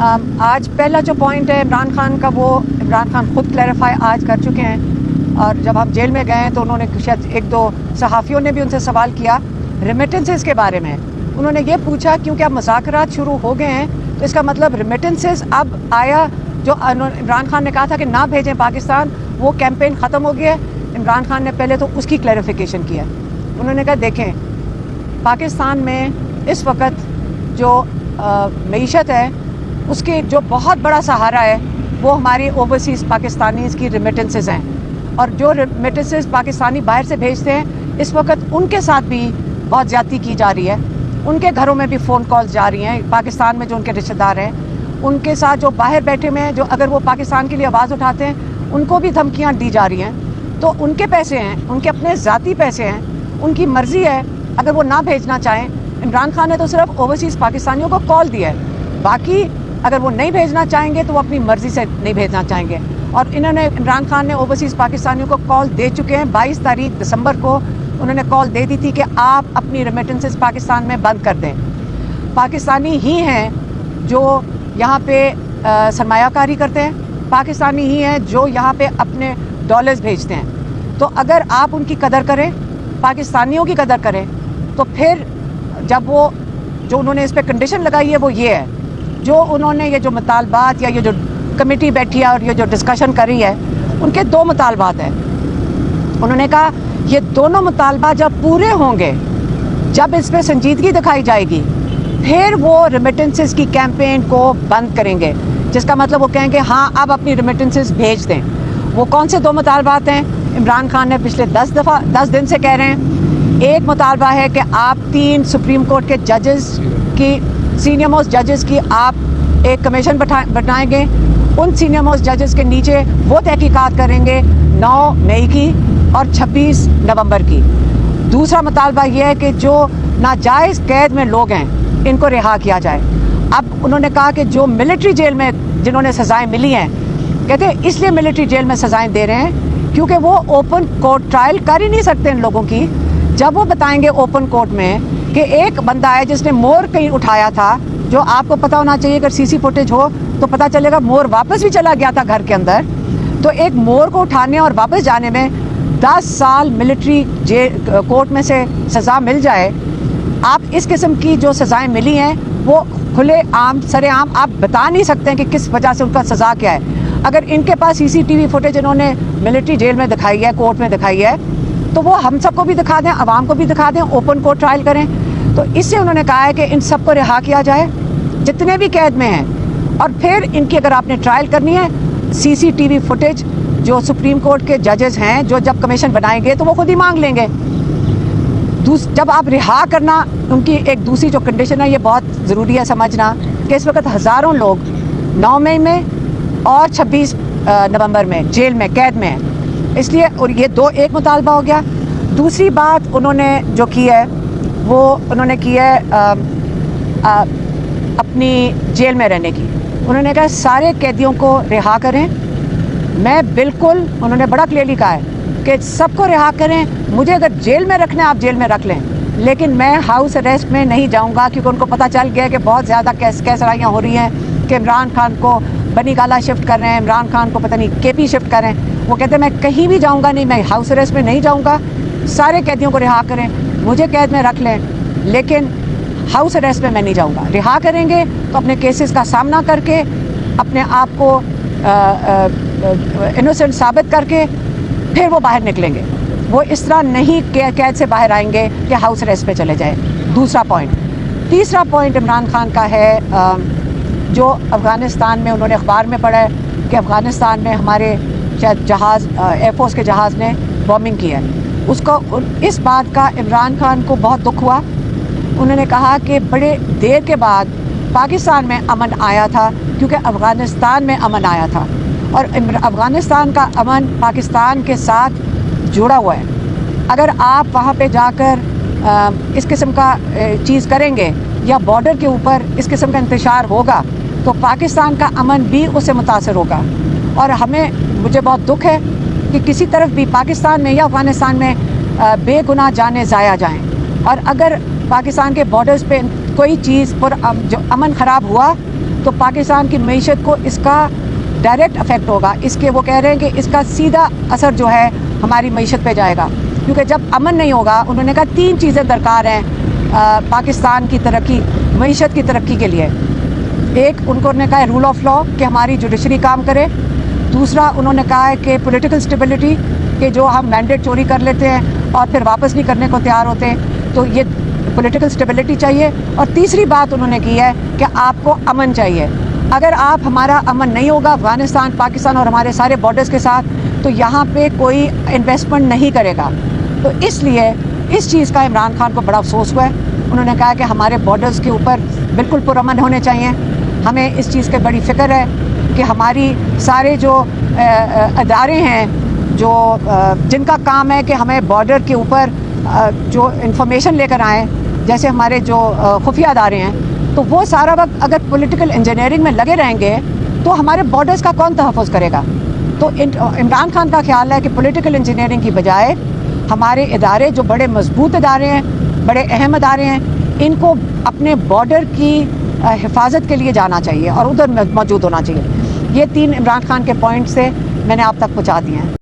आज पहला जो पॉइंट है इमरान खान का, वो इमरान खान खुद क्लैरिफाई आज कर चुके हैं। और जब हम जेल में गए तो उन्होंने शायद एक दो सहाफ़ियों ने भी उनसे सवाल किया रेमिटेंसेस के बारे में। उन्होंने ये पूछा क्योंकि अब मुज़ाकरात शुरू हो गए हैं तो इसका मतलब रेमिटेंसेस अब आया। जो इमरान खान ने कहा था कि ना भेजें पाकिस्तान, वो कैंपेन ख़त्म हो गया है। इमरान खान ने पहले तो उसकी क्लैरिफिकेशन किया। उन्होंने कहा देखें, पाकिस्तान में इस वक्त जो मईशत है उसकी जो बहुत बड़ा सहारा है वो हमारी ओवरसीज़ पाकिस्तानीज़ की रेमिटेंसेस हैं। और जो रेमिटेंसेस पाकिस्तानी बाहर से भेजते हैं इस वक्त उनके साथ भी बहुत ज़्यादती की जा रही है। उनके घरों में भी फ़ोन कॉल्स जा रही हैं। पाकिस्तान में जो उनके रिश्तेदार हैं उनके साथ जो बाहर बैठे हुए हैं, जो अगर वो पाकिस्तान के लिए आवाज़ उठाते हैं उनको भी धमकियाँ दी जा रही हैं। तो उनके पैसे हैं, उनके अपने ज़ाती पैसे हैं, उनकी मर्ज़ी है अगर वो ना भेजना चाहें। इमरान खान ने तो सिर्फ ओवरसीज़ पाकिस्तानियों को कॉल दिया है, बाकी अगर वो नहीं भेजना चाहेंगे तो वो अपनी मर्ज़ी से नहीं भेजना चाहेंगे। और इमरान खान ने ओवरसीज़ पाकिस्तानियों को कॉल दे चुके हैं। 22 तारीख दिसंबर को उन्होंने कॉल दे दी थी कि आप अपनी रेमिटेंसेस पाकिस्तान में बंद कर दें। पाकिस्तानी ही हैं जो यहाँ पे सरमायाकारी करते हैं, पाकिस्तानी ही हैं जो यहाँ पे अपने डॉलर्स भेजते हैं। तो अगर आप उनकी कदर करें, पाकिस्तानियों की कदर करें, तो फिर जब वो जो उन्होंने इस पर कंडीशन लगाई है वो ये है, जो उन्होंने ये जो मुतालबात या ये जो कमेटी बैठी है और ये जो डिस्कशन करी है उनके दो मुतालबात हैं। उन्होंने कहा ये दोनों मुतालबा जब पूरे होंगे, जब इस पर संजीदगी दिखाई जाएगी, फिर वो रेमिटेंसेस की कैंपेन को बंद करेंगे, जिसका मतलब वो कहेंगे हाँ अब अपनी रेमिटेंसेस भेज दें। वो कौन से दो मुतालबात हैं? इमरान खान ने पिछले 10 दिन से कह रहे हैं। एक मुतालबा है कि आप 3 सुप्रीम कोर्ट के जजेस की, सीनियर मोस्ट जजेस की आप एक कमीशन बनाएंगे। उन सीनियर मोस्ट जजेस के नीचे वो तहकीकात करेंगे 9 मई की और 26 नवंबर की। दूसरा मुतालबा ये है कि जो नाजायज़ कैद में लोग हैं इनको रिहा किया जाए। अब उन्होंने कहा कि जो मिलिट्री जेल में जिन्होंने सज़ाएं मिली हैं, कहते हैं इसलिए मिलिट्री जेल में सज़ाएं दे रहे हैं क्योंकि वो ओपन कोर्ट ट्रायल कर ही नहीं सकते इन लोगों की। जब वो बताएंगे ओपन कोर्ट में कि एक बंदा है जिसने मोर कहीं उठाया था, जो आपको पता होना चाहिए, अगर सीसी फुटेज हो तो पता चलेगा मोर वापस भी चला गया था घर के अंदर। तो एक मोर को उठाने और वापस जाने में 10 साल मिलिट्री कोर्ट में से सज़ा मिल जाए। आप इस किस्म की जो सज़ाएं मिली हैं वो खुले आम सरेआम आप बता नहीं सकते हैं कि किस वजह से उनका सज़ा क्या है। अगर इनके पास सीसीटीवी फुटेज इन्होंने मिलिट्री जेल में दिखाई है, कोर्ट में दिखाई है, तो वो हम सबको भी दिखा दें, आवाम को भी दिखा दें, ओपन कोर्ट ट्रायल करें। तो इससे उन्होंने कहा है कि इन सबको रिहा किया जाए जितने भी कैद में हैं, और फिर इनकी अगर आपने ट्रायल करनी है सीसीटीवी फुटेज जो सुप्रीम कोर्ट के जजेस हैं, जो जब कमीशन बनाएंगे तो वो खुद ही मांग लेंगे। जब आप रिहा करना, उनकी एक दूसरी जो कंडीशन है, ये बहुत ज़रूरी है समझना कि इस वक्त हज़ारों लोग 9 मई में और 26 नवंबर में जेल में कैद में हैं। इसलिए और ये एक मुतालबा हो गया। दूसरी बात उन्होंने जो की है वो उन्होंने की है अपनी जेल में रहने की। उन्होंने कहा सारे कैदियों को रिहा करें। मैं बिल्कुल, उन्होंने बड़ा क्लियरली कहा है कि सबको रिहा करें। मुझे अगर जेल में रखना है आप जेल में रख लें, लेकिन मैं हाउस अरेस्ट में नहीं जाऊंगा, क्योंकि उनको पता चल गया कि बहुत ज़्यादा कैसराइयाँ हो रही हैं कि इमरान खान को बनी काला शिफ्ट कर रहे हैं, इमरान खान को पता नहीं केपी शिफ्ट कर रहे हैं। वो कहते हैं मैं कहीं भी जाऊंगा नहीं, मैं हाउस अरेस्ट में नहीं जाऊंगा, सारे कैदियों को रिहा करें, मुझे कैद में रख लें, लेकिन हाउस अरेस्ट में मैं नहीं जाऊंगा। रिहा करेंगे तो अपने केसेस का सामना करके अपने आप को इनोसेंट साबित करके फिर वो बाहर निकलेंगे। वो इस तरह नहीं कैद से बाहर आएंगे कि हाउस अरेस्ट पे चले जाए। दूसरा पॉइंट। तीसरा पॉइंट इमरान खान का है जो अफ़गानिस्तान में उन्होंने अखबार में पढ़ा है कि अफ़गानिस्तान में हमारे शायद जहाज़, एयरफोर्स के जहाज़ ने बॉम्बिंग की है। उसको इस बात का इमरान खान को बहुत दुख हुआ। उन्होंने कहा कि बड़े देर के बाद पाकिस्तान में अमन आया था, क्योंकि अफ़गानिस्तान में अमन आया था, और अफ़गानिस्तान का अमन पाकिस्तान के साथ जुड़ा हुआ है। अगर आप वहाँ पे जाकर इस किस्म का चीज़ करेंगे या बॉर्डर के ऊपर इस किस्म का इंतशार होगा तो पाकिस्तान का अमन भी उससे मुतासर होगा। और मुझे बहुत दुख है कि किसी तरफ भी पाकिस्तान में या अफ़गानिस्तान में बेगुनाह जाने ज़ाया जाएं। और अगर पाकिस्तान के बॉर्डर्स पे कोई चीज़ पर जो अमन ख़राब हुआ तो पाकिस्तान की मईशत को इसका डायरेक्ट अफेक्ट होगा। इसके वो कह रहे हैं कि इसका सीधा असर जो है हमारी मईशत पे जाएगा, क्योंकि जब अमन नहीं होगा, उन्होंने कहा 3 चीज़ें दरकार हैं पाकिस्तान की तरक्की, मईशत की तरक्की के लिए। एक उन्होंने कहा है रूल ऑफ लॉ, कि हमारी जुडिशरी काम करे। दूसरा उन्होंने कहा है कि पॉलिटिकल स्टेबिलिटी, कि जो हम मैंडेट चोरी कर लेते हैं और फिर वापस नहीं करने को तैयार होते हैं, तो ये पॉलिटिकल स्टेबिलिटी चाहिए। और तीसरी बात उन्होंने की है कि आपको अमन चाहिए। अगर आप हमारा अमन नहीं होगा अफ़गानिस्तान, पाकिस्तान और हमारे सारे बॉर्डर्स के साथ, तो यहाँ पे कोई इन्वेस्टमेंट नहीं करेगा। तो इसलिए इस चीज़ का इमरान खान को बड़ा अफसोस हुआ है। उन्होंने कहा कि हमारे बॉर्डर्स के ऊपर बिल्कुल पुरअमन होने चाहिए। हमें इस चीज़ की बड़ी फ़िक्र है कि हमारी सारे जो अदारे हैं जो जिनका काम है कि हमें बॉर्डर के ऊपर जो इन्फॉर्मेशन लेकर आएँ, जैसे हमारे जो खुफिया अदारे हैं, तो वो सारा वक्त अगर पॉलिटिकल इंजीनियरिंग में लगे रहेंगे तो हमारे बॉर्डर्स का कौन तहफ़्फ़ुज़ करेगा। तो इमरान खान का ख्याल है कि पॉलिटिकल इंजीनियरिंग की बजाय हमारे इदारे जो बड़े मजबूत इदारे हैं, बड़े अहम इदारे हैं, इनको अपने बॉर्डर की हिफाजत के लिए जाना चाहिए और उधर मौजूद होना चाहिए। ये 3 इमरान खान के पॉइंट्स से मैंने आप तक पहुँचा दिए हैं।